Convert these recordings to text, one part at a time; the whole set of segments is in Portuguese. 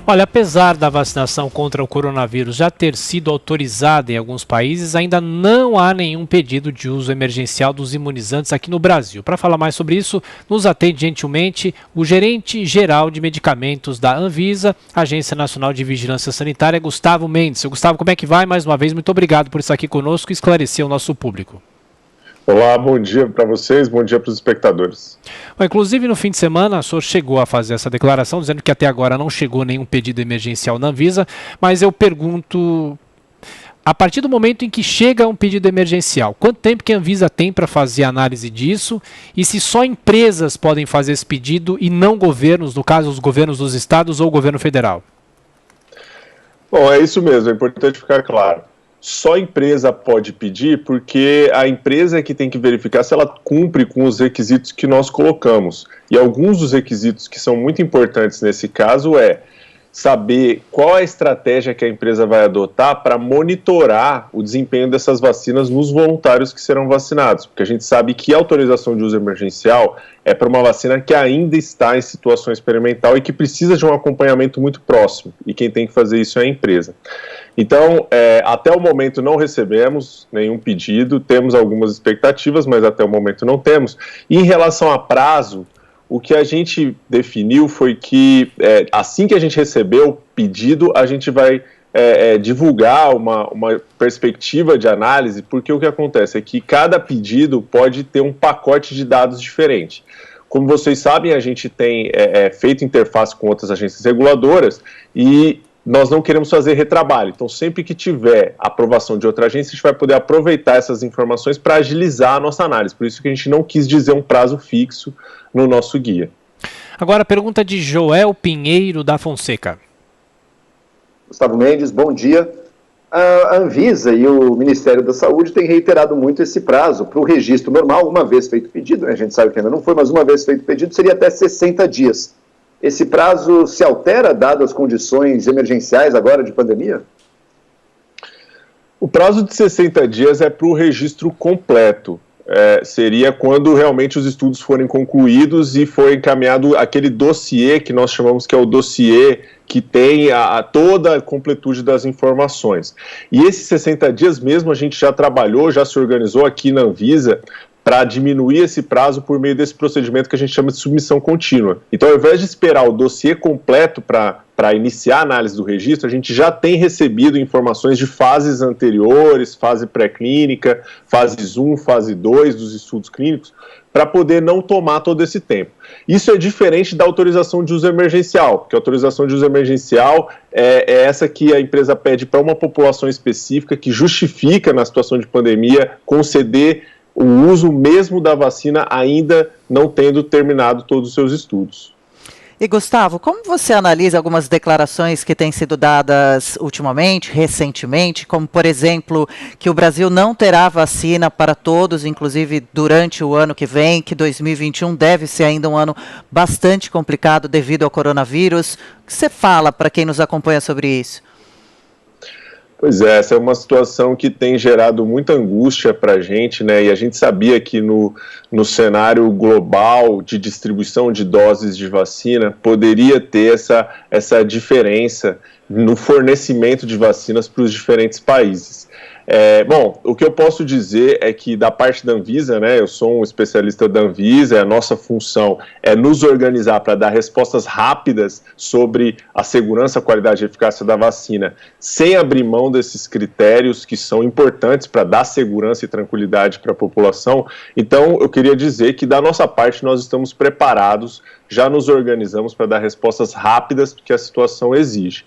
Olha, apesar da vacinação contra o coronavírus já ter sido autorizada em alguns países, ainda não há nenhum pedido de uso emergencial dos imunizantes aqui no Brasil. Para falar mais sobre isso, nos atende gentilmente o gerente-geral de medicamentos da Anvisa, Agência Nacional de Vigilância Sanitária, Gustavo Mendes. Seu Gustavo, como é que vai? Mais uma vez, muito obrigado por estar aqui conosco e esclarecer o nosso público. Olá, bom dia para vocês, bom dia para os espectadores. Bom, inclusive, no fim de semana, o senhor chegou a fazer essa declaração, dizendo que até agora não chegou nenhum pedido emergencial na Anvisa, mas eu pergunto, a partir do momento em que chega um pedido emergencial, quanto tempo que a Anvisa tem para fazer análise disso e se só empresas podem fazer esse pedido e não governos, no caso, os governos dos estados ou o governo federal? Bom, é isso mesmo, é importante ficar claro. Só a empresa pode pedir porque a empresa é que tem que verificar se ela cumpre com os requisitos que nós colocamos. E alguns dos requisitos que são muito importantes nesse caso é saber qual a estratégia que a empresa vai adotar para monitorar o desempenho dessas vacinas nos voluntários que serão vacinados. Porque a gente sabe que a autorização de uso emergencial é para uma vacina que ainda está em situação experimental e que precisa de um acompanhamento muito próximo. E quem tem que fazer isso é a empresa. Então, até o momento não recebemos nenhum pedido, temos algumas expectativas, mas até o momento não temos. E em relação a prazo, o que a gente definiu foi que assim que a gente receber o pedido, a gente vai divulgar uma perspectiva de análise, porque o que acontece é que cada pedido pode ter um pacote de dados diferente. Como vocês sabem, a gente tem feito interface com outras agências reguladoras e nós não queremos fazer retrabalho. Então, sempre que tiver aprovação de outra agência, a gente vai poder aproveitar essas informações para agilizar a nossa análise. Por isso que a gente não quis dizer um prazo fixo no nosso guia. Agora, a pergunta de Joel Pinheiro da Fonseca. Gustavo Mendes, bom dia. A Anvisa e o Ministério da Saúde têm reiterado muito esse prazo para o registro normal, uma vez feito o pedido, né? A gente sabe que ainda não foi, mas uma vez feito o pedido seria até 60 dias. Esse prazo se altera, dadas as condições emergenciais agora de pandemia? O prazo de 60 dias é para o registro completo. Seria quando realmente os estudos forem concluídos e for encaminhado aquele dossiê que nós chamamos que é o dossiê que tem toda a completude das informações. E esses 60 dias mesmo a gente já trabalhou, já se organizou aqui na Anvisa para diminuir esse prazo por meio desse procedimento que a gente chama de submissão contínua. Então, ao invés de esperar o dossiê completo para iniciar a análise do registro, a gente já tem recebido informações de fases anteriores, fase pré-clínica, fase 1, fase 2 dos estudos clínicos, para poder não tomar todo esse tempo. Isso é diferente da autorização de uso emergencial, porque a autorização de uso emergencial é essa que a empresa pede para uma população específica que justifica, na situação de pandemia, conceder o uso mesmo da vacina ainda não tendo terminado todos os seus estudos. E Gustavo, como você analisa algumas declarações que têm sido dadas ultimamente, recentemente, como por exemplo, que o Brasil não terá vacina para todos, inclusive durante o ano que vem, que 2021 deve ser ainda um ano bastante complicado devido ao coronavírus? O que você fala para quem nos acompanha sobre isso? Pois é, essa é uma situação que tem gerado muita angústia para a gente, né? E a gente sabia que no cenário global de distribuição de doses de vacina poderia ter essa diferença no fornecimento de vacinas para os diferentes países. Bom, o que eu posso dizer é que da parte da Anvisa, né, eu sou um especialista da Anvisa, a nossa função é nos organizar para dar respostas rápidas sobre a segurança, a qualidade e a eficácia da vacina, sem abrir mão desses critérios que são importantes para dar segurança e tranquilidade para a população. Então, eu queria dizer que da nossa parte nós estamos preparados, já nos organizamos para dar respostas rápidas que a situação exige.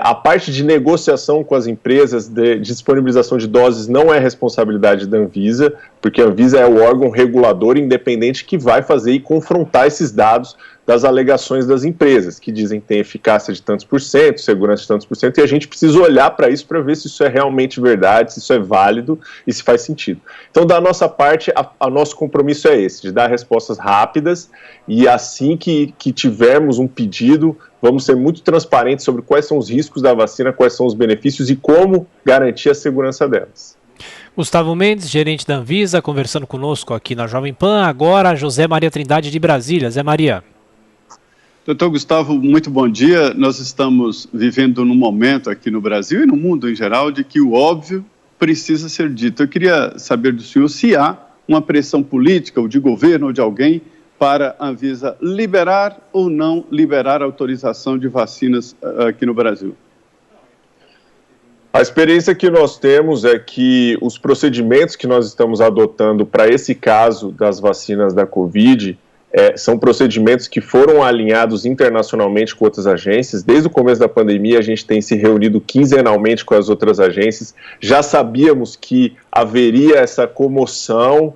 A parte de negociação com as empresas, de disponibilização de doses, não é responsabilidade da Anvisa, porque a Anvisa é o órgão regulador independente que vai fazer e confrontar esses dados das alegações das empresas, que dizem que tem eficácia de tantos por cento, segurança de tantos por cento, e a gente precisa olhar para isso para ver se isso é realmente verdade, se isso é válido e se faz sentido. Então, da nossa parte, o nosso compromisso é esse, de dar respostas rápidas, e assim que tivermos um pedido, vamos ser muito transparentes sobre quais são os riscos da vacina, quais são os benefícios e como garantir a segurança delas. Gustavo Mendes, gerente da Anvisa, conversando conosco aqui na Jovem Pan. Agora, José Maria Trindade de Brasília. Zé Maria. Doutor Gustavo, muito bom dia. Nós estamos vivendo num momento aqui no Brasil e no mundo em geral de que o óbvio precisa ser dito. Eu queria saber do senhor se há uma pressão política, ou de governo, ou de alguém, para a Anvisa liberar ou não liberar a autorização de vacinas aqui no Brasil. A experiência que nós temos é que os procedimentos que nós estamos adotando para esse caso das vacinas da Covid são procedimentos que foram alinhados internacionalmente com outras agências. Desde o começo da pandemia, a gente tem se reunido quinzenalmente com as outras agências. Já sabíamos que haveria essa comoção,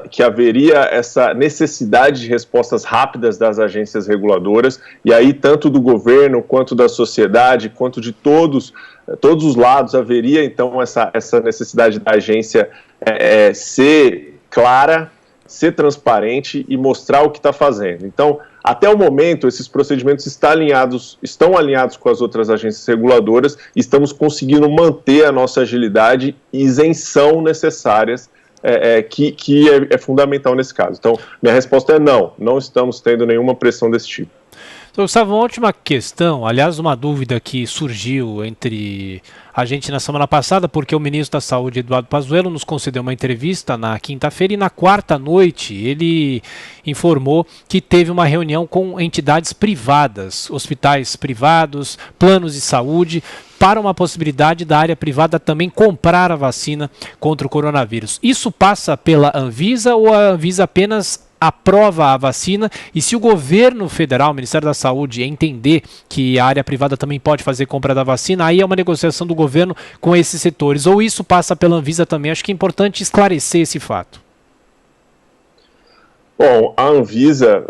que haveria essa necessidade de respostas rápidas das agências reguladoras, e aí tanto do governo, quanto da sociedade, quanto de todos os lados, haveria então essa necessidade da agência ser clara, ser transparente e mostrar o que está fazendo. Então, até o momento, esses procedimentos estão alinhados com as outras agências reguladoras e estamos conseguindo manter a nossa agilidade e isenção necessárias, que é fundamental nesse caso. Então, minha resposta é não estamos tendo nenhuma pressão desse tipo. Então, Gustavo, uma última questão, aliás, uma dúvida que surgiu entre a gente na semana passada, porque o ministro da Saúde, Eduardo Pazuello, nos concedeu uma entrevista na quinta-feira e na quarta noite ele informou que teve uma reunião com entidades privadas, hospitais privados, planos de saúde, para uma possibilidade da área privada também comprar a vacina contra o coronavírus. Isso passa pela Anvisa ou a Anvisa apenas aprova a vacina? E se o governo federal, o Ministério da Saúde, entender que a área privada também pode fazer compra da vacina, aí é uma negociação do governo com esses setores. Ou isso passa pela Anvisa também? Acho que é importante esclarecer esse fato. Bom, a Anvisa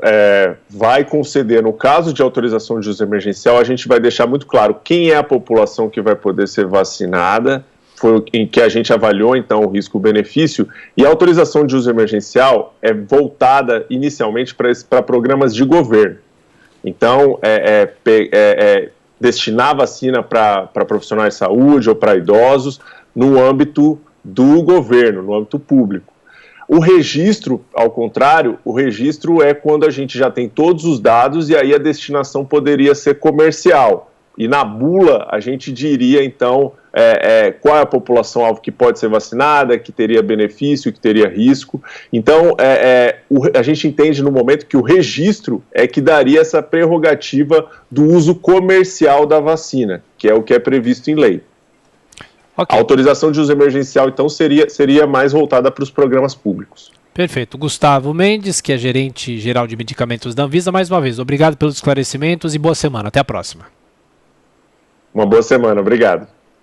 vai conceder, no caso de autorização de uso emergencial, a gente vai deixar muito claro quem é a população que vai poder ser vacinada, foi em que a gente avaliou, então, o risco-benefício, e a autorização de uso emergencial é voltada inicialmente para programas de governo. Então, destinar a vacina para profissionais de saúde ou para idosos no âmbito do governo, no âmbito público. O registro, ao contrário, o registro é quando a gente já tem todos os dados e aí a destinação poderia ser comercial. E na bula a gente diria, então, qual é a população-alvo que pode ser vacinada, que teria benefício, que teria risco. Então, a gente entende no momento que o registro é que daria essa prerrogativa do uso comercial da vacina, que é o que é previsto em lei. Okay. A autorização de uso emergencial, então, seria mais voltada para os programas públicos. Perfeito. Gustavo Mendes, que é gerente geral de medicamentos da Anvisa, mais uma vez, obrigado pelos esclarecimentos e boa semana. Até a próxima. Uma boa semana, obrigado.